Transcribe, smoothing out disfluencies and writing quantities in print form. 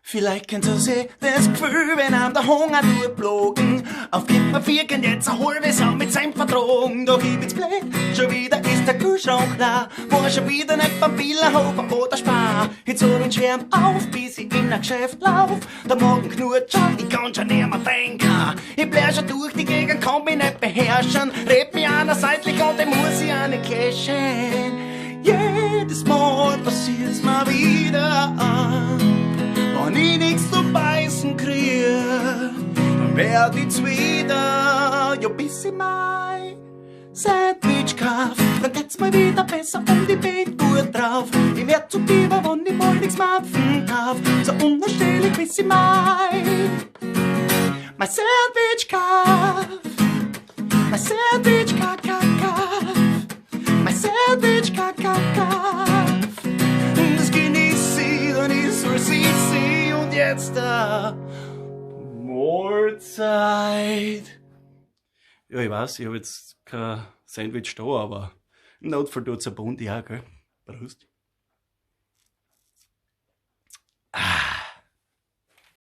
Vielleicht kennt ihr sie, das Gefühl, wenn einem der Hunger durchblogen. Auf Kippen vierken jetzt ein halbes Jahr mit seinem Vertragen. Da gibt's Blech, schon wieder ist der Kühlschrank leer. War schon wieder nicht beim Billerhofer oder Spar. Jetzt hab ich Schirm auf, bis ich in ein Geschäft lauf. Der Magen knurrt schon, ich kann schon nicht mehr denken. Ich blär schon durch die Gegend, kann mich nicht beherrschen. Red mich einer seitlich und ich muss ich auch nicht clashen. Jedes Mal passiert's mal wieder an. Wenn ich nichts zu beißen krieg, dann werd ich's wieder. Ja, bis ich mein Sandwich kauf, dann geht's mal wieder besser und ich bin gut drauf. Ich werd zu Biber, wenn ich mal nichts Mampfen kauf. So unerstehlich, bis ich mein Sandwich kauf. Mein Sandwich kauf. Mein Sandwich kauf. Das genieß ich und ich soll sie sehen. Und jetzt Mahlzeit. Ja, ich weiß, ich hab jetzt kein Sandwich da, aber im Notfall tut's ein Bund, ja, gell? Prost.